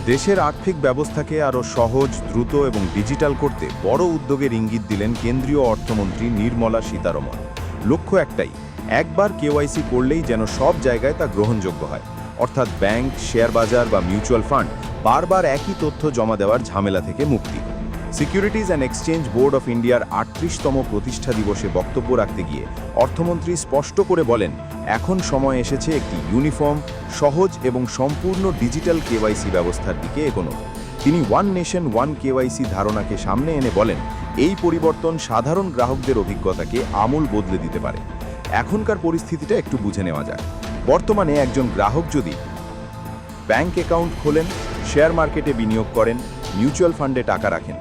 দেশের আর্থিক ব্যবস্থাকে আরও সহজ, দ্রুত এবং ডিজিটাল করতে বড় উদ্যোগের ইঙ্গিত দিলেন কেন্দ্রীয় অর্থমন্ত্রী নির্মলা সীতারমণ। লক্ষ্য একটাই, একবার কেওয়াইসি করলেই যেন সব জায়গায় তা গ্রহণযোগ্য হয়। অর্থাৎ ব্যাংক, শেয়ার বাজার বা মিউচুয়াল ফান্ড বারবার একই তথ্য জমা দেওয়ার ঝামেলা থেকে মুক্তি। Securities and exchange board of ইন্ডিয়ার ৩৮তম প্রতিষ্ঠা দিবসে বক্তব্য রাখতে গিয়ে অর্থমন্ত্রী স্পষ্ট করে বলেন, এখন সময় এসেছে একটি ইউনিফর্ম, সহজ এবং সম্পূর্ণ ডিজিটাল কেওয়াইসি ব্যবস্থার দিকে এগোনো। তিনি ওয়ান নেশন ওয়ান কেওয়াইসি ধারণাকে সামনে এনে বলেন, এই পরিবর্তন সাধারণ গ্রাহকদের অভিজ্ঞতাকে আমূল বদলে দিতে পারে। এখনকার পরিস্থিতিটা একটু বুঝে নেওয়া যাক। বর্তমানে একজন গ্রাহক যদি ব্যাংক অ্যাকাউন্ট খোলেন, শেয়ার মার্কেটে বিনিয়োগ করেন, মিউচুয়াল ফান্ডে টাকা রাখেন,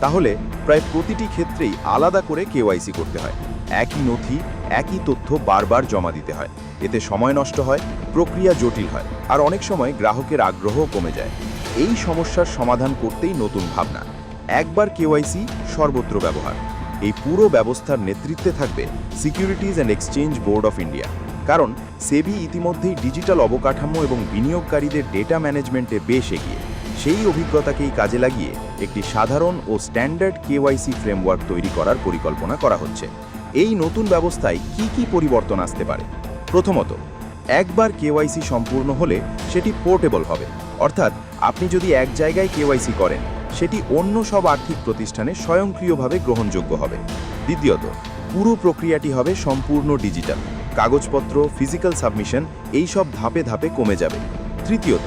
তাহলে প্রায় প্রতিটি ক্ষেত্রেই আলাদা করে কেওয়াইসি করতে হয়। একই নথি, একই তথ্য বারবার জমা দিতে হয়। এতে সময় নষ্ট হয়, প্রক্রিয়া জটিল হয়, আর অনেক সময় গ্রাহকের আগ্রহও কমে যায়। এই সমস্যার সমাধান করতেই নতুন ভাবনা, একবার কেওয়াইসি সর্বত্র ব্যবহার। এই পুরো ব্যবস্থার নেতৃত্বে থাকবে securities and exchange board of India. কারণ সেবি ইতিমধ্যেই ডিজিটাল অবকাঠামো এবং বিনিয়োগকারীদের ডেটা ম্যানেজমেন্টে বেশ এগিয়ে। সেই অভিজ্ঞতাকেই কাজে লাগিয়ে একটি সাধারণ ও স্ট্যান্ডার্ড কেওয়াইসি ফ্রেমওয়ার্ক তৈরি করার পরিকল্পনা করা হচ্ছে। এই নতুন ব্যবস্থায় কি কি পরিবর্তন আসতে পারে? প্রথমত, একবার কেওয়াইসি সম্পূর্ণ হলে সেটি পোর্টেবল হবে। অর্থাৎ আপনি যদি এক জায়গায় কেওয়াইসি করেন, সেটি অন্য সব আর্থিক প্রতিষ্ঠানে স্বয়ংক্রিয়ভাবে গ্রহণযোগ্য হবে। দ্বিতীয়ত, পুরো প্রক্রিয়াটি হবে সম্পূর্ণ ডিজিটাল। কাগজপত্র, ফিজিক্যাল সাবমিশন এইসব ধাপে ধাপে কমে যাবে। তৃতীয়ত,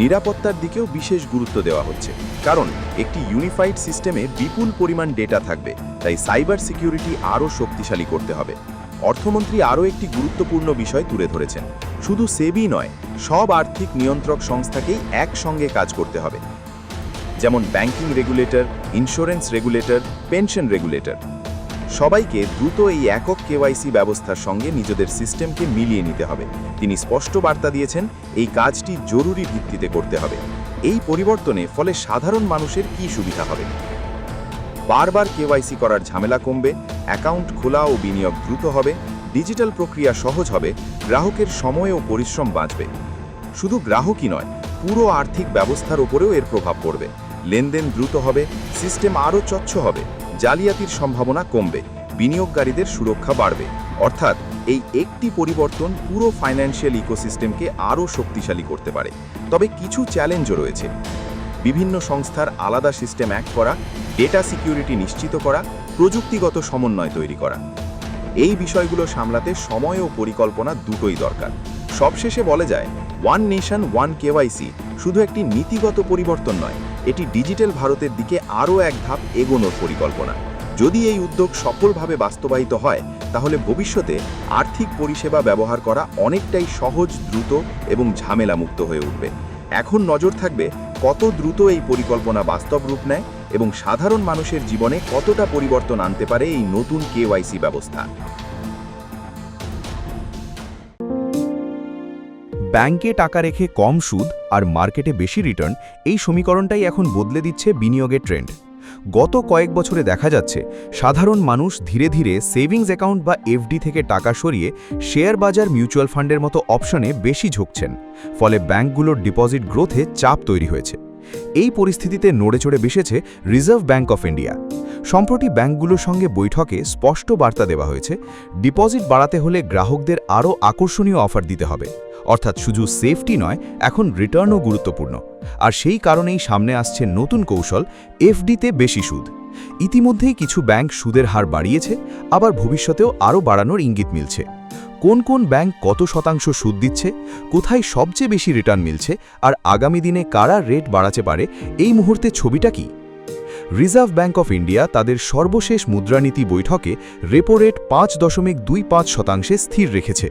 নিরাপত্তার দিকেও বিশেষ গুরুত্ব দেওয়া হচ্ছে, কারণ একটি ইউনিফাইড সিস্টেমে বিপুল পরিমাণ ডেটা থাকবে, তাই সাইবার সিকিউরিটি আরও শক্তিশালী করতে হবে। অর্থমন্ত্রী আরও একটি গুরুত্বপূর্ণ বিষয় তুলে ধরেছেন, শুধু সেবি নয়, সব আর্থিক নিয়ন্ত্রক সংস্থাকেই একসঙ্গে কাজ করতে হবে, যেমন banking regulator, insurance regulator, pension regulator. সবাইকে দ্রুত এই একক কেওয়াইসি ব্যবস্থার সঙ্গে নিজেদের সিস্টেমকে মিলিয়ে নিতে হবে। তিনি স্পষ্ট বার্তা দিয়েছেন, এই কাজটি জরুরি ভিত্তিতে করতে হবে। এই পরিবর্তনে ফলে সাধারণ মানুষের কি সুবিধা হবে? বারবার কেওয়াইসি করার ঝামেলা কমবে, অ্যাকাউন্ট খোলা ও বিনিয়োগ দ্রুত হবে, ডিজিটাল প্রক্রিয়া সহজ হবে, গ্রাহকের সময় ও পরিশ্রম বাঁচবে। শুধু গ্রাহকই নয়, পুরো আর্থিক ব্যবস্থার ওপরেও এর প্রভাব পড়বে। লেনদেন দ্রুত হবে, সিস্টেম আরও স্বচ্ছ হবে, জালিয়াতির সম্ভাবনা কমবে, বিনিয়োগকারীদের সুরক্ষা বাড়বে। অর্থাৎ এই একটি পরিবর্তন পুরো ফাইন্যান্সিয়াল ইকোসিস্টেমকে আরও শক্তিশালী করতে পারে। তবে কিছু চ্যালেঞ্জও রয়েছে। বিভিন্ন সংস্থার আলাদা সিস্টেম এক করা, ডেটা সিকিউরিটি নিশ্চিত করা, প্রযুক্তিগত সমন্বয় তৈরি করা, এই বিষয়গুলো সামলাতে সময় ও পরিকল্পনা দুটোই দরকার। সবশেষে বলা যায়, ওয়ান নেশন ওয়ান কেওয়াইসি শুধু একটি নীতিগত পরিবর্তন নয়, এটি ডিজিটাল ভারতের দিকে আরও এক ধাপ এগোনোর পরিকল্পনা। যদি এই উদ্যোগ সফলভাবে বাস্তবায়িত হয়, তাহলে ভবিষ্যতে আর্থিক পরিষেবা ব্যবহার করা অনেকটাই সহজ, দ্রুত এবং ঝামেলামুক্ত হয়ে উঠবে। এখন নজর থাকবে কত দ্রুত এই পরিকল্পনা বাস্তব রূপ নেয় এবং সাধারণ মানুষের জীবনে কতটা পরিবর্তন আনতে পারে এই নতুন কেওয়াইসি ব্যবস্থা। ব্যাংকে টাকা রেখে কম সুদ আর মার্কেটে বেশি রিটার্ন, এই সমীকরণটাই এখন বদলে দিচ্ছে বিনিয়োগের ট্রেন্ড। গত কয়েক বছরে দেখা যাচ্ছে সাধারণ মানুষ ধীরে ধীরে সেভিংস অ্যাকাউন্ট বা এফডি থেকে টাকা সরিয়ে শেয়ার বাজার, মিউচুয়াল ফান্ডের মতো অপশনে বেশি ঝুঁকছেন। ফলে ব্যাংকগুলোর ডিপোজিট গ্রোথে চাপ তৈরি হয়েছে। এই পরিস্থিতিতে নড়েচড়ে বসেছে রিজার্ভ ব্যাংক অফ ইন্ডিয়া। সম্প্রতি ব্যাংকগুলোর সঙ্গে বৈঠকে স্পষ্ট বার্তা দেওয়া হয়েছে, ডিপোজিট বাড়াতে হলে গ্রাহকদের আরও আকর্ষণীয় অফার দিতে হবে। অর্থাৎ শুধু সেফটি নয়, এখন রিটার্নও গুরুত্বপূর্ণ। আর সেই কারণেই সামনে আসছে নতুন কৌশল, এফডিতে বেশি সুদ। ইতিমধ্যেই কিছু ব্যাংক সুদের হার বাড়িয়েছে, আবার ভবিষ্যতেও আরও বাড়ানোর ইঙ্গিত মিলছে। কোন কোন ব্যাংক কত শতাংশ সুদ দিচ্ছে, কোথায় সবচেয়ে বেশি রিটার্ন মিলছে, আর আগামী দিনে কারা রেট বাড়াতে পারে, এই মুহূর্তে ছবিটা কি? রিজার্ভ ব্যাংক অফ ইন্ডিয়া তাদের সর্বশেষ মুদ্রানীতি বৈঠকে রেপো রেট 5.25% স্থির রেখেছে।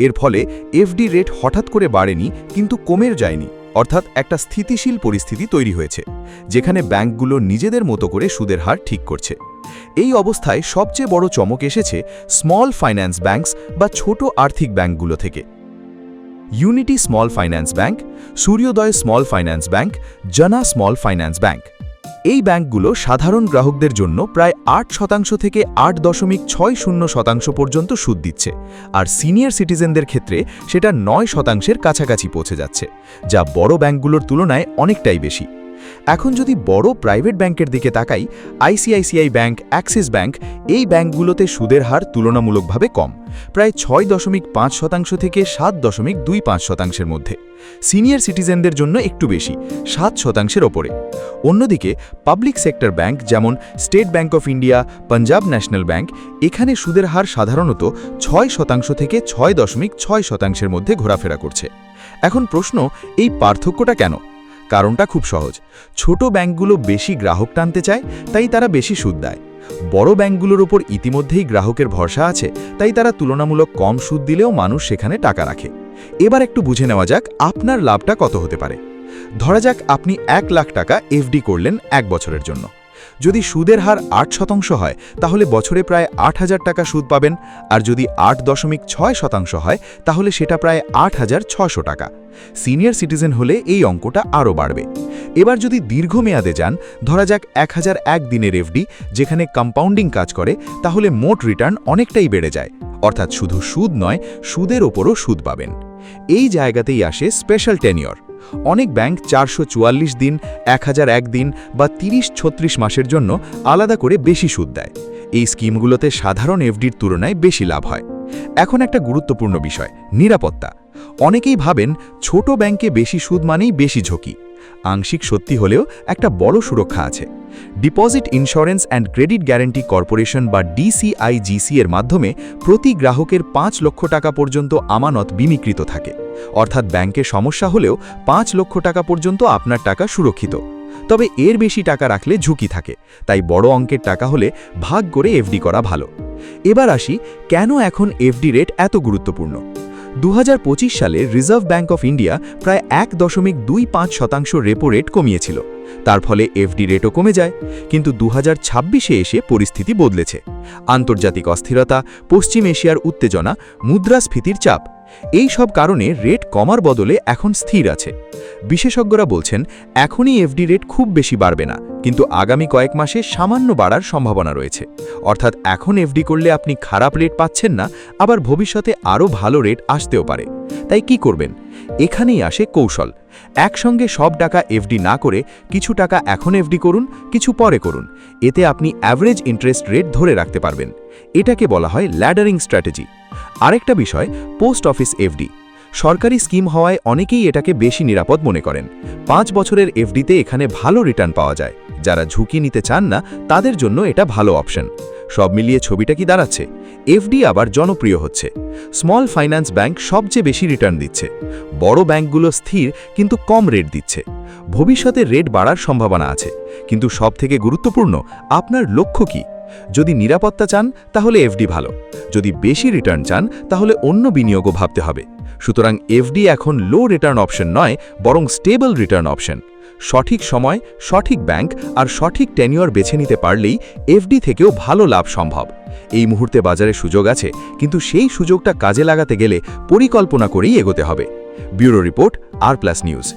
এর ফলে এফডি রেট হঠাৎ করে বাড়েনি, কিন্তু কমে যায়নি। অর্থাৎ একটা স্থিতিশীল পরিস্থিতি তৈরি হয়েছে, যেখানে ব্যাংকগুলো নিজেদের মতো করে সুদের হার ঠিক করছে। এই অবস্থায় সবচেয়ে বড় চমক এসেছে স্মল ফাইন্যান্স ব্যাংকস বা ছোট আর্থিক ব্যাংকগুলো থেকে। ইউনিটি স্মল ফাইন্যান্স ব্যাংক, সূর্যোদয় স্মল ফাইন্যান্স ব্যাংক, জনা স্মল ফাইন্যান্স ব্যাংক। এই ব্যাংকগুলো সাধারণ গ্রাহকদের জন্য প্রায় 8% থেকে 8.60% পর্যন্ত সুদ দিচ্ছে, আর সিনিয়র সিটিজেনদের ক্ষেত্রে সেটা 9%-এর কাছাকাছি পৌঁছে যাচ্ছে, যা বড় ব্যাংকগুলোর তুলনায় অনেকটাই বেশি। এখন যদি বড় প্রাইভেট ব্যাংকের দিকে তাকাই, আইসিআইসিআই ব্যাংক, অ্যাক্সিস ব্যাংক, এই ব্যাংকগুলোতে সুদের হার তুলনামূলকভাবে কম, প্রায় 6.5% থেকে 7.25%-এর মধ্যে। সিনিয়র সিটিজেনদের জন্য একটু বেশি, 7%-এর ওপরে। অন্যদিকে পাবলিক সেক্টর ব্যাংক যেমন state bank of India, Punjab national bank, এখানে সুদের হার সাধারণত 6% থেকে 6.6%-এর মধ্যে ঘোরাফেরা করছে। এখন প্রশ্ন, এই পার্থক্যটা কেন? কারণটা খুব সহজ। ছোট ব্যাংকগুলো বেশি গ্রাহক টানতে চায়, তাই তারা বেশি সুদ দেয়। বড় ব্যাংকগুলোর ওপর ইতিমধ্যেই গ্রাহকের ভরসা আছে, তাই তারা তুলনামূলক কম সুদ দিলেও মানুষ সেখানে টাকা রাখে। এবার একটু বুঝে নেওয়া যাক আপনার লাভটা কত হতে পারে। ধরা যাক আপনি 1 লাখ টাকা এফডি করলেন 1 বছরের জন্য। যদি সুদের হার 8% হয়, তাহলে বছরে প্রায় 8,000 টাকা সুদ পাবেন, আর যদি 8.6% হয়, তাহলে সেটা প্রায় 8,600 টাকা। সিনিয়র সিটিজেন হলে এই অঙ্কটা আরও বাড়বে। এবার যদি দীর্ঘমেয়াদে যান, ধরা যাক 1001 দিনের এফডি, যেখানে কম্পাউন্ডিং কাজ করে, তাহলে মোট রিটার্ন অনেকটাই বেড়ে যায়। অর্থাৎ শুধু সুদ নয়, সুদের ওপরও সুদ পাবেন। এই জায়গাতেই আসে স্পেশাল টেনিয়র। অনেক ব্যাংক 444 দিন, 1001 দিন বা 30-36 মাসের জন্য আলাদা করে বেশি সুদ দেয়। এই স্কিমগুলোতে সাধারণ এফডির তুলনায় বেশি লাভ হয়। এখন একটা গুরুত্বপূর্ণ বিষয়, নিরাপত্তা। অনেকেই ভাবেন ছোট ব্যাংকে বেশি সুদ মানেই বেশি ঝুঁকি। আংশিক সত্যি হলেও একটা বড় সুরক্ষা আছে। Deposit insurance and credit guarantee corporation বা ডিসিআইজিসি এর মাধ্যমে প্রতি গ্রাহকের 5 লক্ষ টাকা পর্যন্ত আমানত বিমিকৃত থাকে। অর্থাৎ ব্যাংকে সমস্যা হলেও 5 লক্ষ টাকা পর্যন্ত আপনার টাকা সুরক্ষিত। তবে এর বেশি টাকা রাখলে ঝুঁকি থাকে, তাই বড় অঙ্কের টাকা হলে ভাগ করে এফডি করা ভালো। এবার আসি, কেন এখন এফডি রেট এত গুরুত্বপূর্ণ। 2025 সালে রিজার্ভ ব্যাংক অফ ইন্ডিয়া প্রায় 1.25% রেপো রেট কমিয়েছিল। তার ফলে এফডি রেটও কমে যায়। কিন্তু 2026-এ এসে পরিস্থিতি বদলেছে। আন্তর্জাতিক অস্থিরতা, পশ্চিম এশিয়ার উত্তেজনা, মুদ্রাস্ফীতির চাপ, এই সব কারণে রেট কমার বদলে এখন স্থির আছে। বিশেষজ্ঞরা বলছেন এখনই এফডি রেট খুব বেশি বাড়বে না, কিন্তু আগামী কয়েক মাসে সামান্য বাড়ার সম্ভাবনা রয়েছে। অর্থাৎ এখন এফডি করলে আপনি খারাপ রেট পাচ্ছেন না, আবার ভবিষ্যতে আরও ভালো রেট আসতেও পারে। তাই কি করবেন? এখানেই আসে কৌশল। একসঙ্গে সব টাকা এফডি না করে কিছু টাকা এখন এফডি করুন, কিছু পরে করুন। এতে আপনি অ্যাভারেজ ইন্টারেস্ট রেট ধরে রাখতে পারবেন। এটাকে বলা হয় ল্যাডারিং স্ট্র্যাটেজি। আরেকটা বিষয়, পোস্ট অফিস এফডি। সরকারি স্কিম হওয়ায় অনেকেই এটাকে বেশি নিরাপদ মনে করেন। 5 বছরের এফডিতে এখানে ভালো রিটার্ন পাওয়া যায়। যারা ঝুঁকি নিতে চান না, তাদের জন্য এটা ভালো অপশন। সব মিলিয়ে ছবিটা কি দাঁড়াচ্ছে? এফডি আবার জনপ্রিয় হচ্ছে। স্মল ফাইন্যান্স ব্যাংক সবচেয়ে বেশি রিটার্ন দিচ্ছে। বড় ব্যাংকগুলো স্থির কিন্তু কম রেট দিচ্ছে। ভবিষ্যতে রেট বাড়ার সম্ভাবনা আছে, কিন্তু সবথেকে গুরুত্বপূর্ণ, আপনার লক্ষ্য কি? যদি নিরাপত্তা চান, তাহলে এফডি ভালো। যদি বেশি রিটার্ন চান, তাহলে অন্য বিনিয়োগও ভাবতে হবে। সুতরাং এফডি এখন লো রিটার্ন অপশন নয়, বরং স্টেবল রিটার্ন অপশন। সঠিক সময়, সঠিক ব্যাংক আর সঠিক টেনিয়র বেছে নিতে পারলেই এফডি থেকেও ভালো লাভ সম্ভব। এই মুহূর্তে বাজারে সুযোগ আছে, কিন্তু সেই সুযোগটা কাজে লাগাতে গেলে পরিকল্পনা করেই এগোতে হবে। ব্যুরো রিপোর্ট, আর প্লাস নিউজ।